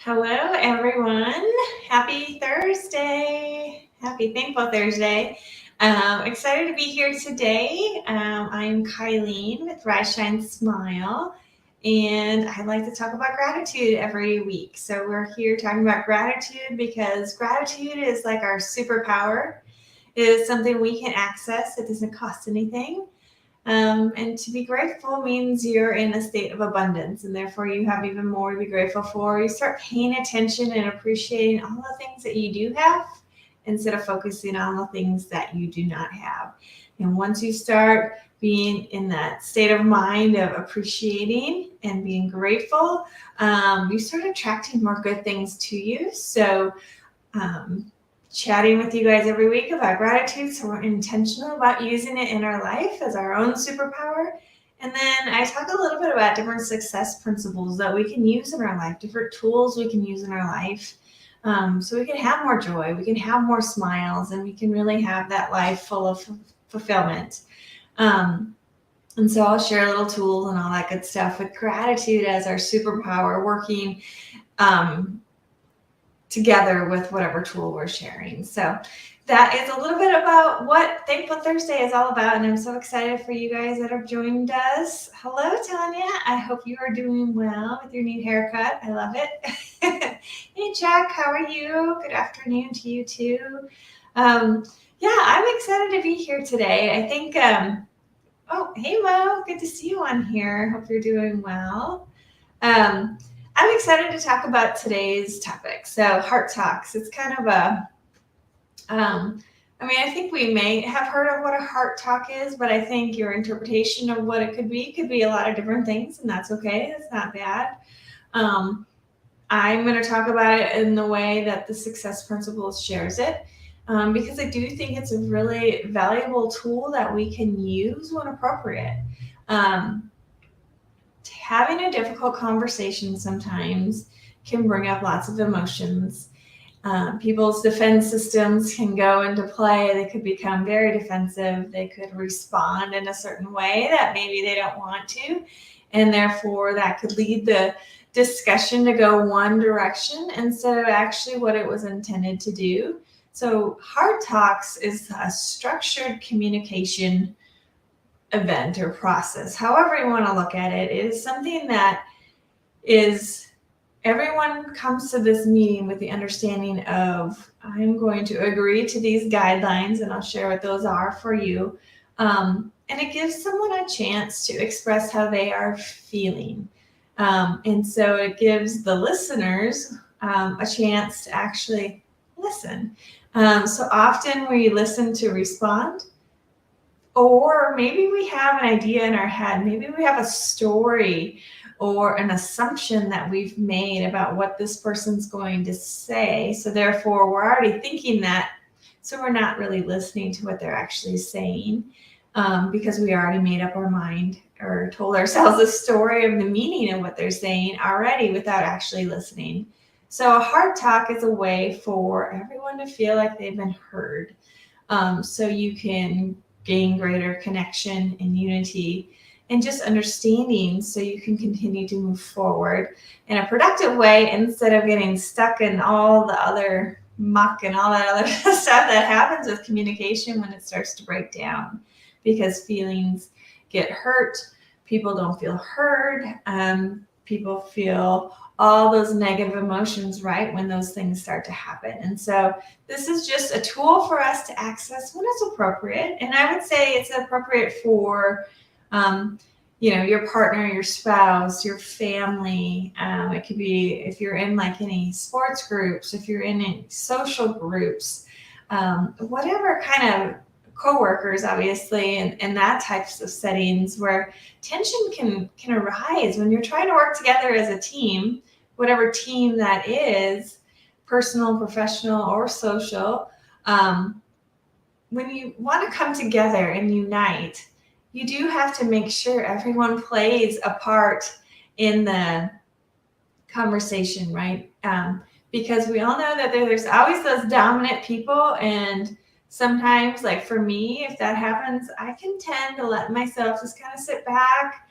Hello, everyone. Happy Thursday. Happy Thankful Thursday. Excited to be here today. I'm Kylene with Rise, Shine, Smile, and I like to talk about gratitude every week. So we're here talking about gratitude because gratitude is like our superpower. It is something we can access. It doesn't cost anything. And to be grateful means you're in a state of abundance, and therefore you have even more to be grateful for. You start paying attention and appreciating all the things that you do have instead of focusing on the things that you do not have. And once you start being in that state of mind of appreciating and being grateful, you start attracting more good things to you. So, chatting with you guys every week about gratitude. So we're intentional about using it in our life as our own superpower. And then I talk a little bit about different success principles that we can use in our life, different tools we can use in our life. So we can have more joy, we can have more smiles, and we can really have that life full of fulfillment. And so I'll share little tools and all that good stuff with gratitude as our superpower, working together with whatever tool we're sharing. So that is a little bit about what Thankful Thursday is all about. And I'm so excited for you guys that have joined us. Hello, Tanya. I hope you are doing well with your new haircut. I love it. Hey, Jack, how are you? Good afternoon to you too. Yeah, I'm excited to be here today. I think, oh, hey, Mo, good to see you on here. Hope you're doing well. I'm excited to talk about today's topic. So heart talks, it's kind of I think we may have heard of what a heart talk is, but I think your interpretation of what it could be a lot of different things, and that's okay. It's not bad. I'm going to talk about it in the way that the Success Principles shares it, because I do think it's a really valuable tool that we can use when appropriate. Having a difficult conversation sometimes can bring up lots of emotions. People's defense systems can go into play. They could become very defensive. They could respond in a certain way that maybe they don't want to. And therefore, that could lead the discussion to go one direction instead of actually what it was intended to do. So, Heart Talks is a structured communication event or process, however you want to look at it. It is something that is, everyone comes to this meeting with the understanding of, I'm going to agree to these guidelines, and I'll share what those are for you. And it gives someone a chance to express how they are feeling. And so it gives the listeners a chance to actually listen. So often we listen to respond. Or maybe we have an idea in our head. Maybe we have a story or an assumption that we've made about what this person's going to say. So therefore, we're already thinking that. So we're not really listening to what they're actually saying, because we already made up our mind or told ourselves a story of the meaning of what they're saying already without actually listening. So a heart talk is a way for everyone to feel like they've been heard. So you can gain greater connection and unity and just understanding, so you can continue to move forward in a productive way instead of getting stuck in all the other muck and all that other stuff that happens with communication when it starts to break down, because feelings get hurt, people don't feel heard, people feel all those negative emotions right when those things start to happen. And so this is just a tool for us to access when it's appropriate. And I would say it's appropriate for, your partner, your spouse, your family. It could be if you're in like any sports groups, if you're in any social groups, whatever kind of coworkers, obviously, and that types of settings where tension can arise when you're trying to work together as a team, whatever team that is, personal, professional, or social. When you want to come together and unite, you do have to make sure everyone plays a part in the conversation, right? Because we all know that there's always those dominant people, and sometimes, like for me, if that happens, I can tend to let myself just kind of sit back,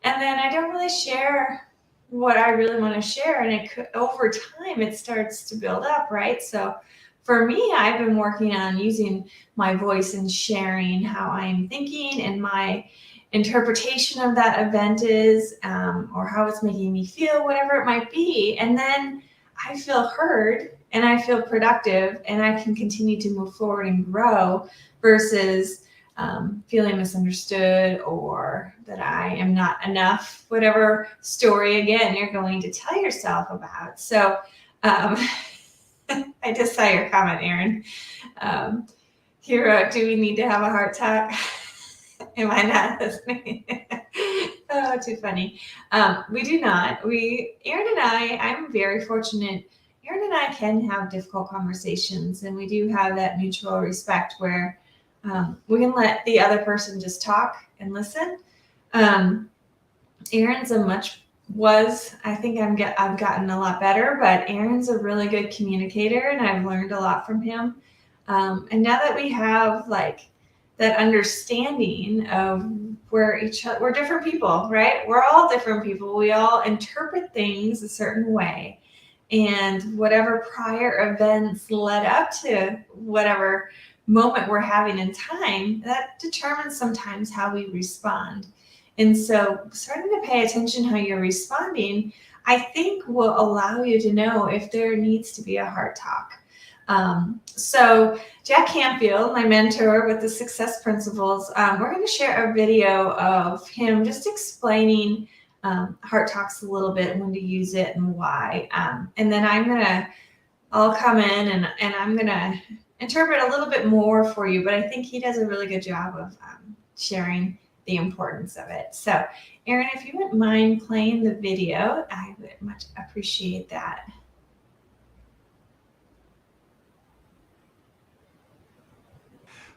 and then I don't really share what I really want to share. And it could, over time, it starts to build up, right? So for me, I've been working on using my voice and sharing how I'm thinking and my interpretation of that event is, or how it's making me feel, whatever it might be. And then I feel heard and I feel productive and I can continue to move forward and grow versus feeling misunderstood or that I am not enough, whatever story, again, you're going to tell yourself about. So I just saw your comment, Aaron. Hero, do we need to have a heart talk? Am I not listening? Oh, too funny. We do not. Aaron and I'm very fortunate. Aaron and I can have difficult conversations, and we do have that mutual respect where we can let the other person just talk and listen. Aaron's I think I've gotten a lot better, but Aaron's a really good communicator, and I've learned a lot from him. And now that we have like that understanding of we're different people, right? We're all different people. We all interpret things a certain way. And whatever prior events led up to whatever moment we're having in time, that determines sometimes how we respond. And so starting to pay attention how you're responding, I think will allow you to know if there needs to be a heart talk. So Jack Canfield, my mentor with the Success Principles, we're going to share a video of him just explaining heart talks a little bit, when to use it and why. And then I'll come in and I'm going to interpret a little bit more for you, but I think he does a really good job of sharing the importance of it. So Aaron, if you wouldn't mind playing the video, I would much appreciate that.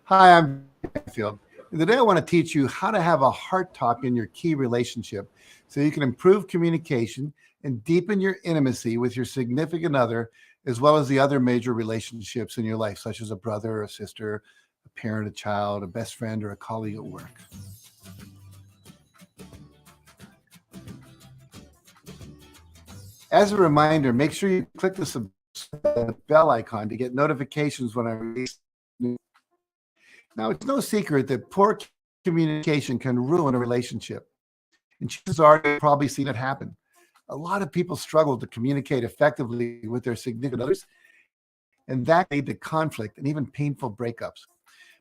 Hi, I'm Field. Today I want to teach you how to have a heart talk in your key relationship so you can improve communication and deepen your intimacy with your significant other, as well as the other major relationships in your life, such as a brother or a sister, a parent, a child, a best friend, or a colleague at work. As a reminder, make sure you click the bell icon to get notifications when I release. Now, it's no secret that poor communication can ruin a relationship. And chances are you've probably seen it happen. A lot of people struggle to communicate effectively with their significant others, and that can lead to conflict and even painful breakups.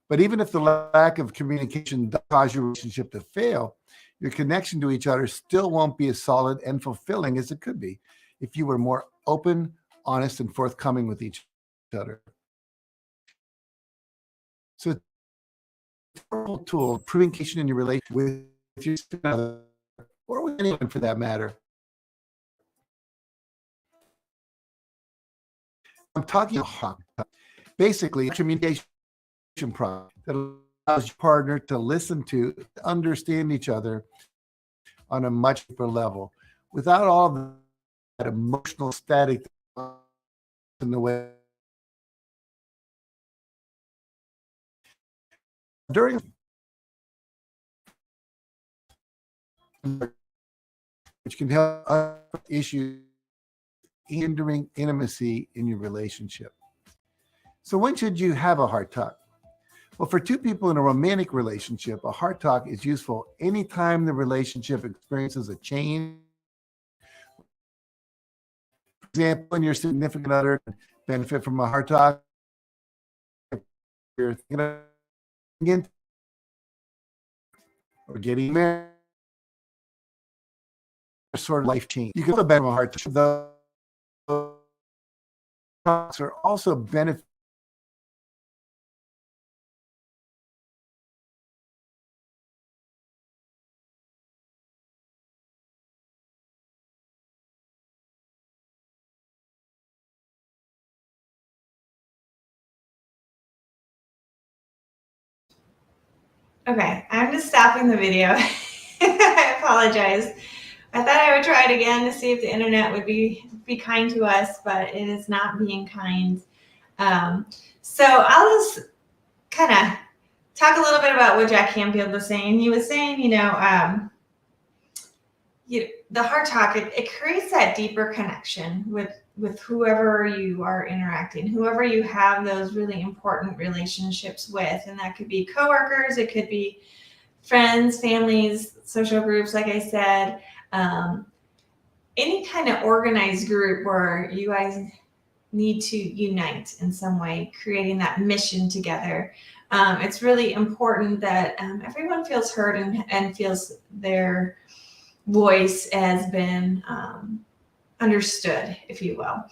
But even if the lack of communication does cause your relationship to fail, your connection to each other still won't be as solid and fulfilling as it could be if you were more open, honest, and forthcoming with each other. So powerful tool improving communication in your relationship with your other, or with anyone for that matter. I'm talking about basically a communication process that allows your partner to listen to, understand each other on a much deeper level without all that emotional static in the way. During which can help issues hindering intimacy in your relationship. So when should you have a heart talk? Well, for two people in a romantic relationship, a heart talk is useful anytime the relationship experiences a change. For example, when your significant other can benefit from a heart talk, you're thinking of again or getting married, sort of life change. You can also benefit from a heart talk. Those talks are also benefit. Okay, I'm just stopping the video. I apologize. I thought I would try it again to see if the internet would be kind to us, but it is not being kind. So I'll just kind of talk a little bit about what Jack Canfield was saying. He was saying, the heart talk, it creates that deeper connection with whoever you are interacting, whoever you have those really important relationships with. And that could be coworkers, it could be friends, families, social groups, like I said, any kind of organized group where you guys need to unite in some way, creating that mission together. It's really important that everyone feels heard and feels their voice has been understood, if you will.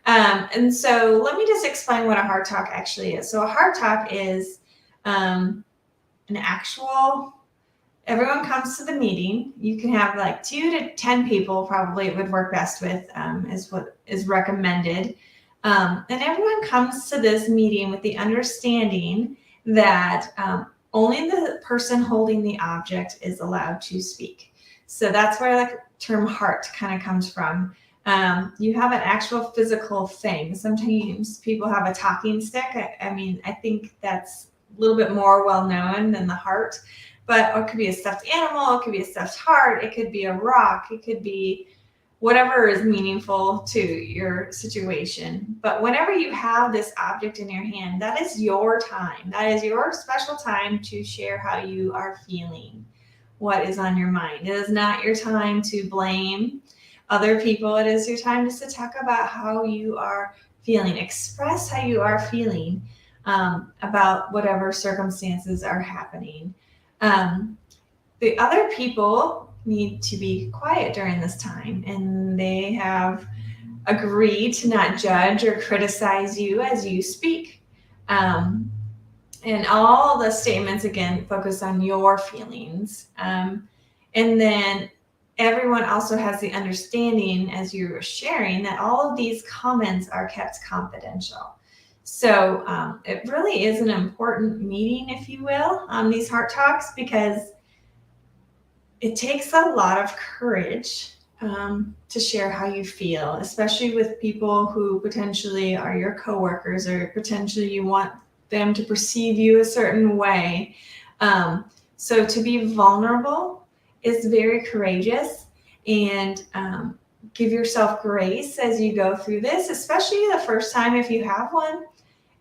And so let me just explain what a heart talk actually is. So a heart talk is an actual, everyone comes to the meeting. You can have like 2 to 10 people, probably it would work best with, is what is recommended. And everyone comes to this meeting with the understanding that only the person holding the object is allowed to speak. So that's where the term heart kind of comes from. You have an actual physical thing. Sometimes people have a talking stick. I mean, I think that's a little bit more well-known than the heart, but it could be a stuffed animal, it could be a stuffed heart, it could be a rock, it could be whatever is meaningful to your situation. But whenever you have this object in your hand, that is your time. That is your special time to share how you are feeling, what is on your mind. It is not your time to blame other people. It is your time just to talk about how you are feeling, express how you are feeling about whatever circumstances are happening. The other people need to be quiet during this time, and they have agreed to not judge or criticize you as you speak. And all the statements, again, focus on your feelings. And then everyone also has the understanding, as you're sharing, that all of these comments are kept confidential. So it really is an important meeting, if you will, on these heart talks, because it takes a lot of courage to share how you feel, especially with people who potentially are your coworkers, or potentially you want them to perceive you a certain way. So to be vulnerable is very courageous, and give yourself grace as you go through this, especially the first time if you have one.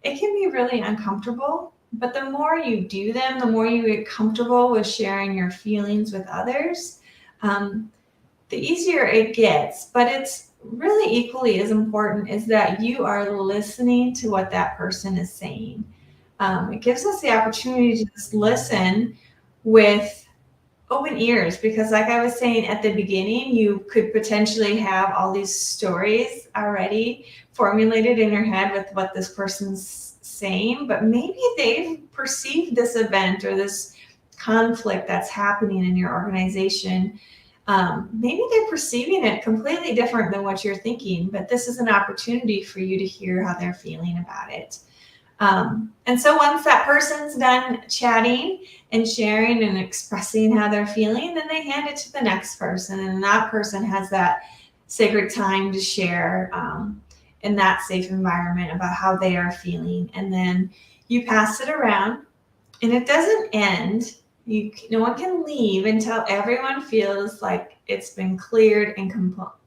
It can be really uncomfortable, but the more you do them, the more you get comfortable with sharing your feelings with others, the easier it gets. But it's really equally as important is that you are listening to what that person is saying. It gives us the opportunity to just listen with open ears, because like I was saying at the beginning, you could potentially have all these stories already formulated in your head with what this person's saying, but maybe they've perceived this event or this conflict that's happening in your organization. Maybe they're perceiving it completely different than what you're thinking, but this is an opportunity for you to hear how they're feeling about it. And so once that person's done chatting and sharing and expressing how they're feeling, then they hand it to the next person, and that person has that sacred time to share in that safe environment about how they are feeling. And then you pass it around, and it doesn't end. No one can leave until everyone feels like it's been cleared and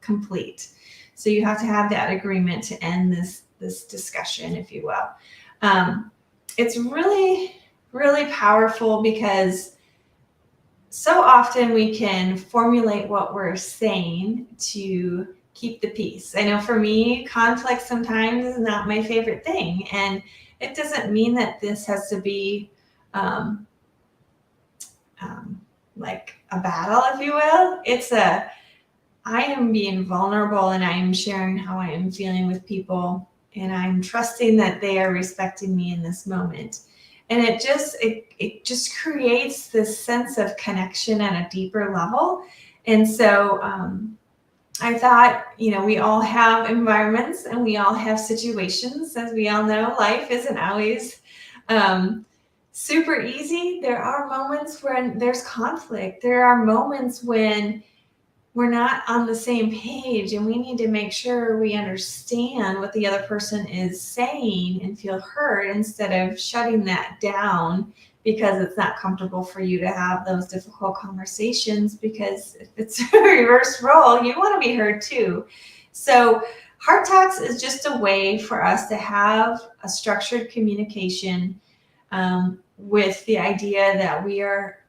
complete. So you have to have that agreement to end this discussion, if you will. It's really, really powerful, because so often we can formulate what we're saying to keep the peace. I know for me, conflict sometimes is not my favorite thing, and it doesn't mean that this has to be like a battle, if you will. I am being vulnerable, and I am sharing how I am feeling with people, and I'm trusting that they are respecting me in this moment. And it just creates this sense of connection at a deeper level. And so I thought, we all have environments and we all have situations. As we all know, life isn't always super easy. There are moments when there's conflict. There are moments when we're not on the same page, and we need to make sure we understand what the other person is saying and feel heard, instead of shutting that down because it's not comfortable for you to have those difficult conversations, because if it's a reverse role, you want to be heard too. So Heart Talks is just a way for us to have a structured communication with the idea that we are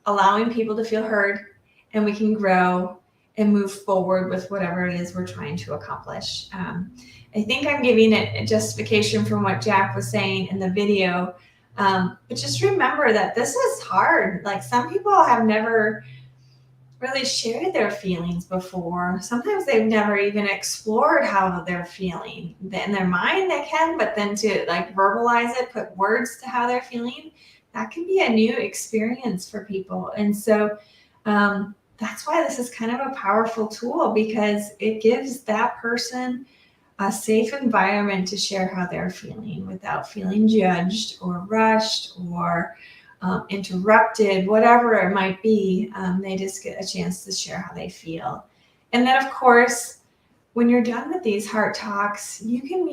allowing people to feel heard, and we can grow and move forward with whatever it is we're trying to accomplish. I think I'm giving it a justification from what Jack was saying in the video. But just remember that this is hard. Like, some people have never really shared their feelings before. Sometimes they've never even explored how they're feeling. In their mind they can, but then to like verbalize it, put words to how they're feeling, that can be a new experience for people. And so that's why this is kind of a powerful tool, because it gives that person a safe environment to share how they're feeling without feeling judged or rushed or interrupted, whatever it might be. They just get a chance to share how they feel. And then, of course, when you're done with these Heart Talks, you can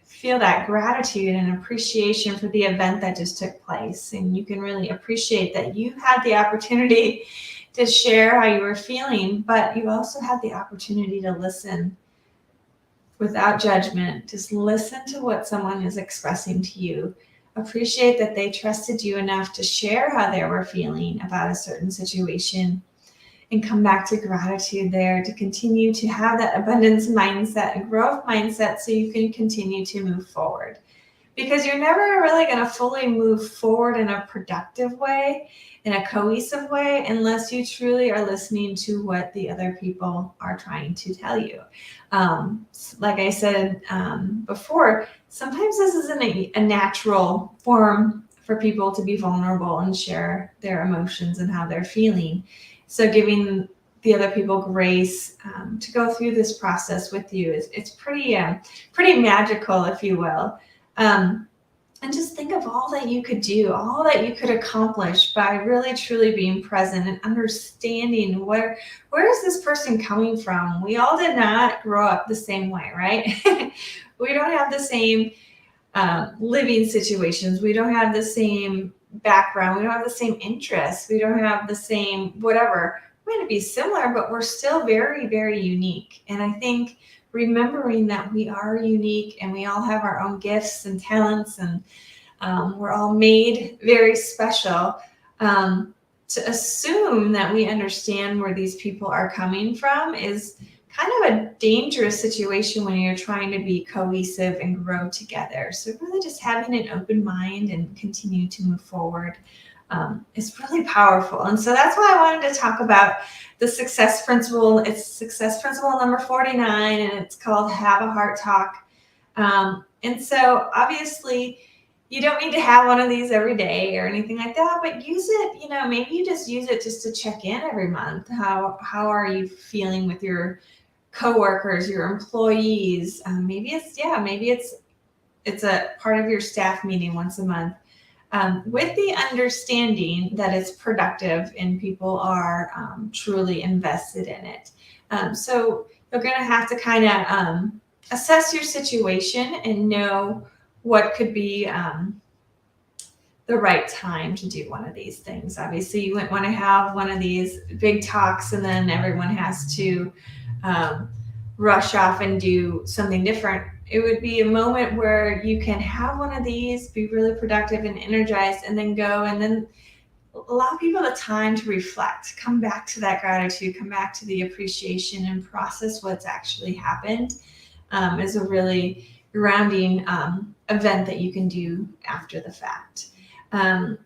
feel that gratitude and appreciation for the event that just took place. And you can really appreciate that you had the opportunity to share how you were feeling, but you also had the opportunity to listen without judgment. Just listen to what someone is expressing to you. Appreciate that they trusted you enough to share how they were feeling about a certain situation, and come back to gratitude there to continue to have that abundance mindset and growth mindset so you can continue to move forward. Because you're never really going to fully move forward in a productive way, in a cohesive way, unless you truly are listening to what the other people are trying to tell you. Like I said before, sometimes this isn't a natural form for people to be vulnerable and share their emotions and how they're feeling. So giving the other people grace to go through this process with you it's pretty magical, if you will. And just think of all that you could do, all that you could accomplish by really truly being present and understanding where is this person coming from. We all did not grow up the same way, right? We don't have the same living situations. We don't have the same background. We don't have the same interests. We don't have the same whatever. We might be similar, but we're still very, very unique. And I think remembering that we are unique and we all have our own gifts and talents, and we're all made very special, to assume that we understand where these people are coming from is kind of a dangerous situation when you're trying to be cohesive and grow together. So really just having an open mind and continue to move forward is really powerful. And so that's why I wanted to talk about the success principle. It's success principle number 49, and it's called Have a Heart Talk. And so obviously you don't need to have one of these every day or anything like that, but use it, maybe you just use it just to check in every month. How are you feeling with your coworkers, your employees? Maybe it's a part of your staff meeting once a month. With the understanding that it's productive and people are truly invested in it. So you're going to have to kind of assess your situation and know what could be the right time to do one of these things. Obviously, you wouldn't want to have one of these big talks and then everyone has to rush off and do something different. It would be a moment where you can have one of these, be really productive and energized, and then go and then allow people the time to reflect, come back to that gratitude, come back to the appreciation, and process what's actually happened. Is a really grounding event that you can do after the fact.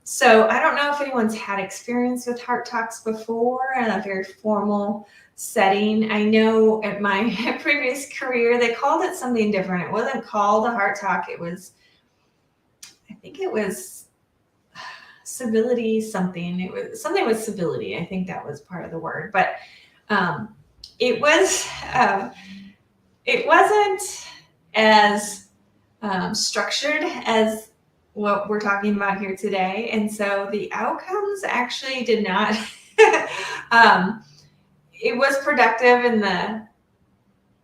So I don't know if anyone's had experience with Heart Talks before in a very formal setting. I know at my previous career, they called it something different. It wasn't called a Heart Talk. I think it was civility something. It was something with civility. I think that was part of the word, but it wasn't as structured as what we're talking about here today. And so the outcomes actually did not, it was productive in the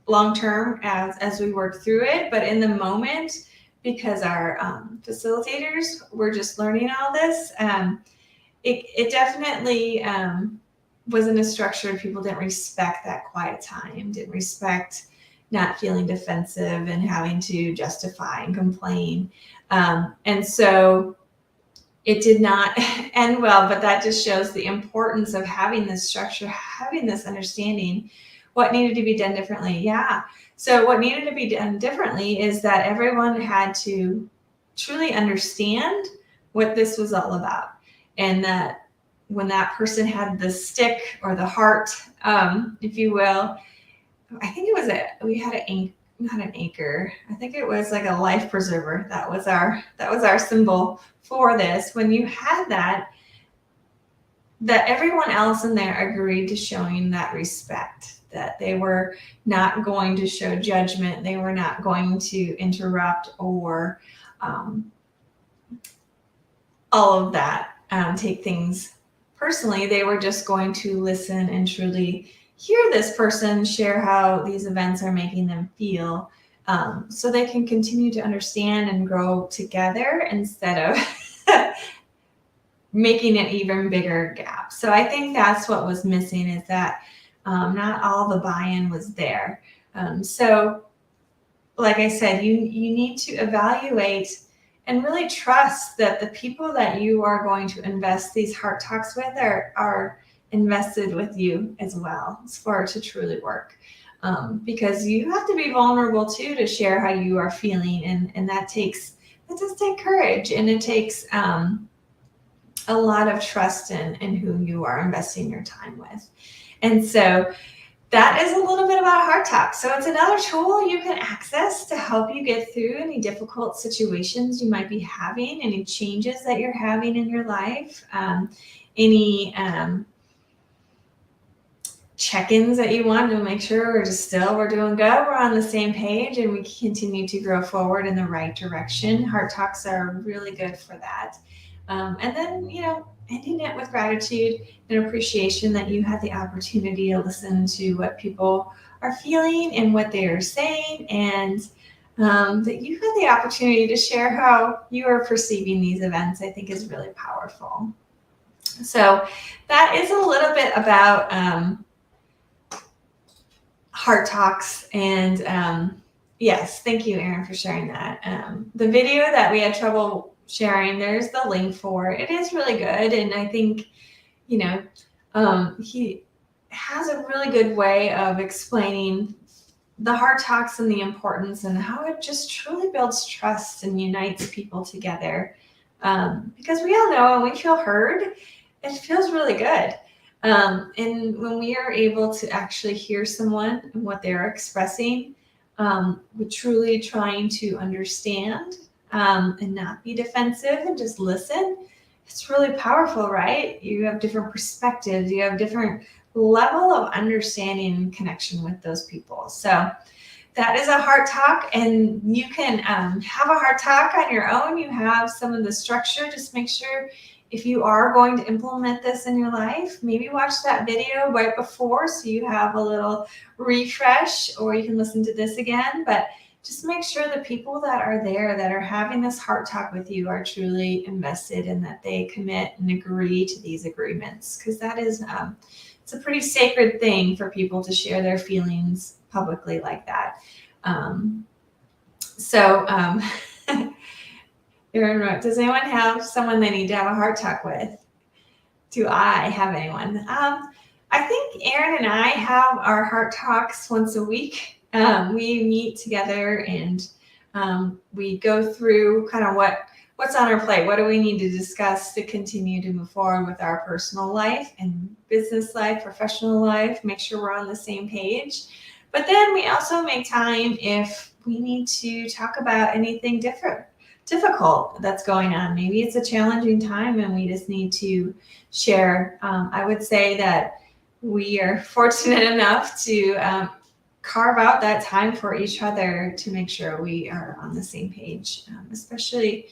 long term as we worked through it, but in the moment, because our facilitators were just learning all this. It definitely wasn't as structured. People didn't respect that quiet time, didn't respect not feeling defensive and having to justify and complain. And so it did not end well, but that just shows the importance of having this structure, having this understanding. What needed to be done differently? Yeah. So what needed to be done differently is that everyone had to truly understand what this was all about. And that when that person had the stick or the heart, if you will, I think it was not an anchor. I think it was like a life preserver. That was our symbol for this. When you had that everyone else in there agreed to showing that respect, that they were not going to show judgment, they were not going to interrupt or all of that, take things personally. They were just going to listen and truly hear this person share how these events are making them feel, so they can continue to understand and grow together instead of making an even bigger gap. So I think that's what was missing, is that not all the buy-in was there. So like I said, you need to evaluate and really trust that the people that you are going to invest these heart talks with are invested with you as well, for it to truly work. Because you have to be vulnerable too to share how you are feeling, and that does take courage, and it takes a lot of trust in who you are investing your time with. And so that is a little bit about heart talk. So it's another tool you can access to help you get through any difficult situations you might be having, any changes that you're having in your life, any check-ins that you want to make sure we're doing good, we're on the same page, and we continue to grow forward in the right direction. Heart talks are really good for that. And then, ending it with gratitude and appreciation that you had the opportunity to listen to what people are feeling and what they are saying, and that you had the opportunity to share how you are perceiving these events, I think is really powerful. So that is a little bit about heart talks. And yes, thank you, Erin, for sharing that. The video that we had trouble sharing, there's the link for it. It is really good, and I think he has a really good way of explaining the heart talks and the importance, and how it just truly builds trust and unites people together, because we all know when we feel heard, it feels really good. And when we are able to actually hear someone and what they're expressing, with truly trying to understand, and not be defensive and just listen, it's really powerful, right? You have different perspectives, you have different level of understanding and connection with those people. So that is a heart talk, and you can have a heart talk on your own. You have some of the structure. Just make sure, if you are going to implement this in your life, maybe watch that video right before so you have a little refresh, or you can listen to this again. But just make sure the people that are there that are having this heart talk with you are truly invested, and that they commit and agree to these agreements, because that is it's a pretty sacred thing for people to share their feelings publicly like that. Erin wrote, does anyone have someone they need to have a heart talk with? Do I have anyone? I think Erin and I have our heart talks once a week. We meet together, and we go through kind of what's on our plate. What do we need to discuss to continue to move forward with our personal life and business life, professional life, make sure we're on the same page. But then we also make time if we need to talk about anything difficult that's going on. Maybe it's a challenging time and we just need to share. I would say that we are fortunate enough to carve out that time for each other to make sure we are on the same page, especially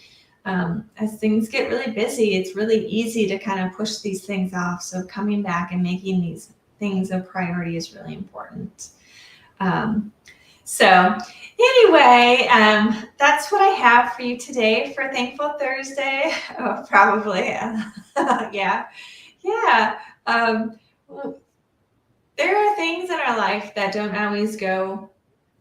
as things get really busy. It's really easy to kind of push these things off. So coming back and making these things a priority is really important. So Anyway, that's what I have for you today for Thankful Thursday. Oh, probably. Yeah. Yeah. There are things in our life that don't always go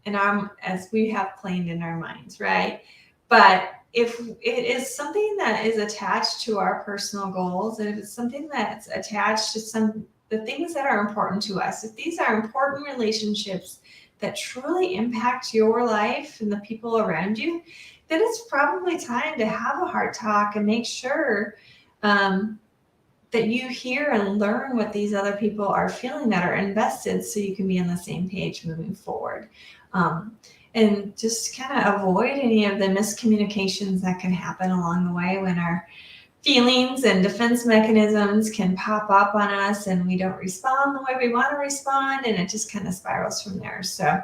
in our as we have planned in our minds, right? But if it is something that is attached to our personal goals, and if it's something that's attached to the things that are important to us, if these are important relationships that truly impact your life and the people around you, then it's probably time to have a heart talk and make sure that you hear and learn what these other people are feeling that are invested so you can be on the same page moving forward. And just kind of avoid any of the miscommunications that can happen along the way when our feelings and defense mechanisms can pop up on us and we don't respond the way we want to respond, and it just kind of spirals from there. So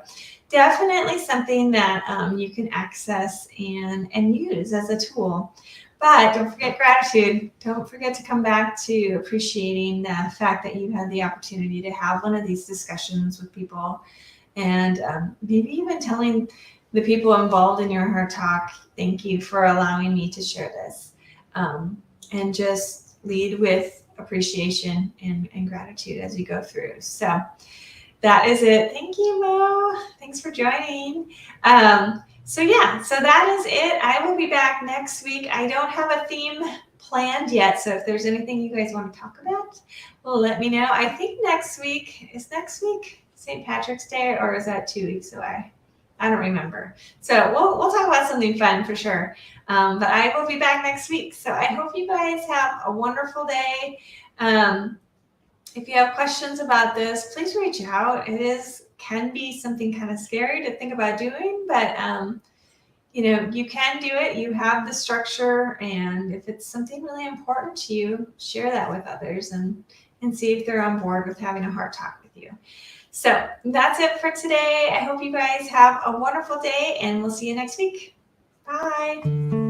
definitely something that you can access and use as a tool. But don't forget gratitude. Don't forget to come back to appreciating the fact that you had the opportunity to have one of these discussions with people, and maybe even telling the people involved in your heart talk, thank you for allowing me to share this. And just lead with appreciation and gratitude as you go through. So that is it. Thank you, Mo. Thanks for joining. So that is it. I will be back next week. I don't have a theme planned yet, so if there's anything you guys want to talk about, well, let me know. I think next week is St. Patrick's Day, or is that 2 weeks away? I don't remember. So we'll talk about something fun for sure. But I will be back next week. So I hope you guys have a wonderful day. If you have questions about this, please reach out. Can be something kind of scary to think about doing, but you can do it. You have the structure, and if it's something really important to you, share that with others and see if they're on board with having a heart talk with you. So that's it for today. I hope you guys have a wonderful day, and we'll see you next week. Bye.